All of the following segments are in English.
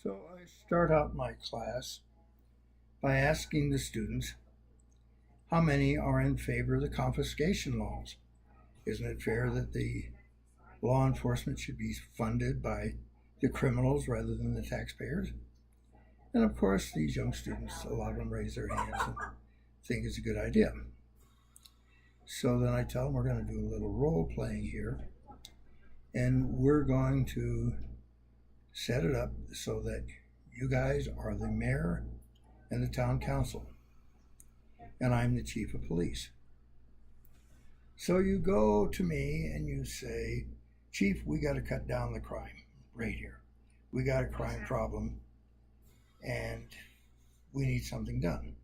So I start out my class by asking the students how many are in favor of the confiscation laws. Isn't it fair that the law enforcement should be funded by the criminals rather than the taxpayers? And of course, these young students, a lot of them raise their hands and think it's a good idea. So then I tell them we're going to do a little role playing here, and we're going to set it up so that you guys are the mayor and the town council, and I'm the chief of police. So you go to me and you say, Chief, we got to cut down the crime right here. We got a crime problem and we need something done.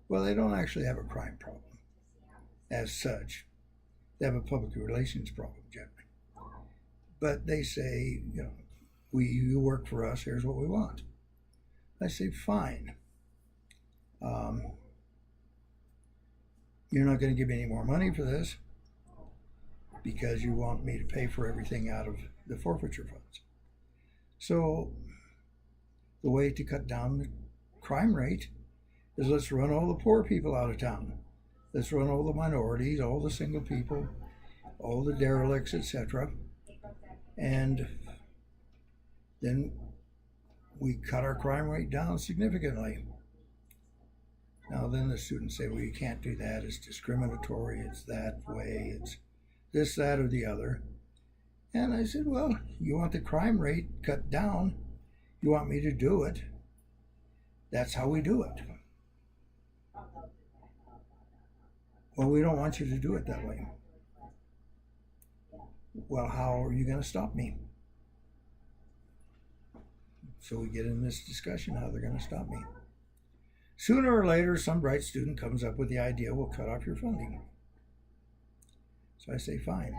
Well, they don't actually have a crime problem as such. They have a public relations problem generally. But they say, you work for us, here's what we want. I say, fine. You're not going to give me any more money for this because you want me to pay for everything out of the forfeiture funds. So the way to cut down the crime rate is let's run all the poor people out of town. Let's run all the minorities, all the single people, all the derelicts, etc. And then we cut our crime rate down significantly. Now then the students say, well, you can't do that. It's discriminatory. It's that way. It's this, that, or the other. And I said, well, you want the crime rate cut down. You want me to do it. That's how we do it. Well, we don't want you to do it that way. Well, how are you going to stop me? So we get in this discussion how they're going to stop me. Sooner or later, some bright student comes up with the idea, we'll cut off your funding. So I say, fine.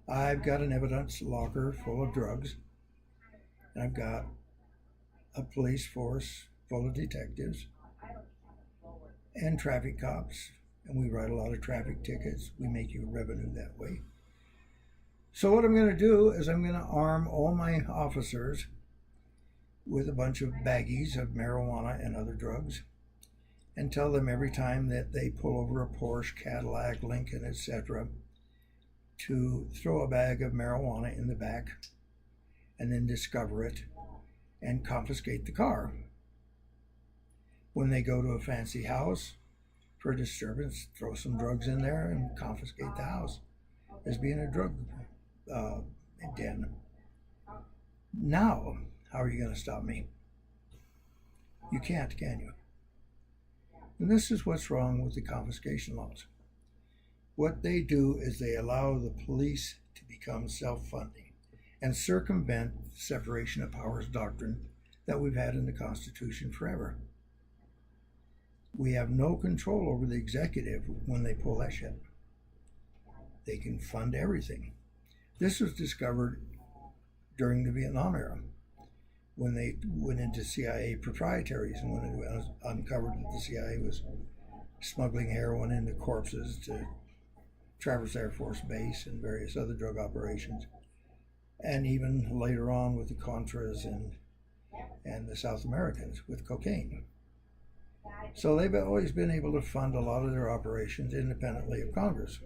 I've got an evidence locker full of drugs, and I've got a police force full of detectives and traffic cops, and we write a lot of traffic tickets. We make you revenue that way. So what I'm going to do is I'm going to arm all my officers with a bunch of baggies of marijuana and other drugs and tell them every time that they pull over a Porsche, Cadillac, Lincoln, etc., to throw a bag of marijuana in the back and then discover it and confiscate the car. When they go to a fancy house for a disturbance, throw some drugs in there and confiscate the house as being a drug den. Now, how are you going to stop me? You can't, can you? And this is what's wrong with the confiscation laws. What they do is they allow the police to become self-funding and circumvent the separation of powers doctrine that we've had in the Constitution forever. We have no control over the executive when they pull that shit. They can fund everything. This was discovered during the Vietnam era, when they went into CIA proprietaries and when it was uncovered that the CIA was smuggling heroin into corpses to Traverse Air Force Base and various other drug operations, and even later on with the Contras and the South Americans with cocaine. So they've always been able to fund a lot of their operations independently of Congress.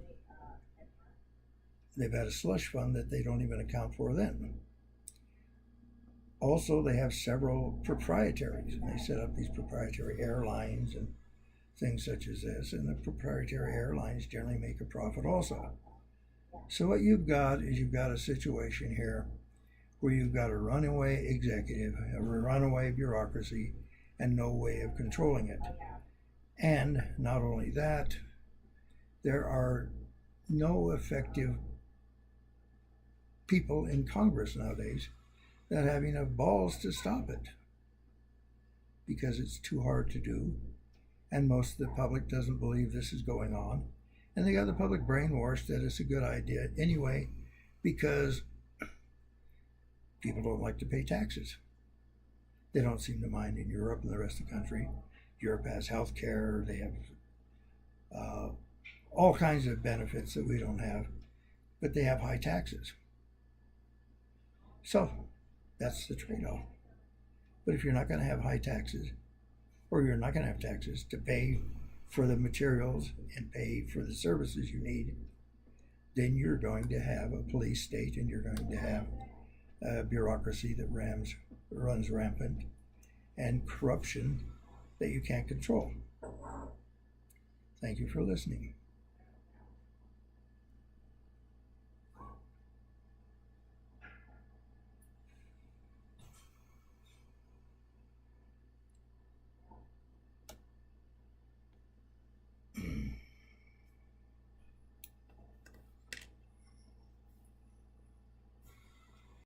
They've had a slush fund that they don't even account for then. Also, they have several proprietaries, and they set up these proprietary airlines and things such as this, and the proprietary airlines generally make a profit also. So what you've got is you've got a situation here where you've got a runaway executive, a runaway bureaucracy, and no way of controlling it. And not only that, there are no effective people in Congress nowadays that have enough balls to stop it because it's too hard to do, and most of the public doesn't believe this is going on, and they got the public brainwashed that it's a good idea anyway because people don't like to pay taxes. They don't seem to mind in Europe and the rest of the country. Europe has health care, they have all kinds of benefits that we don't have, but they have high taxes. So that's the trade-off. But if you're not going to have high taxes, or you're not going to have taxes to pay for the materials and pay for the services you need, then you're going to have a police state, and you're going to have a bureaucracy that runs rampant, and corruption that you can't control. Thank you for listening.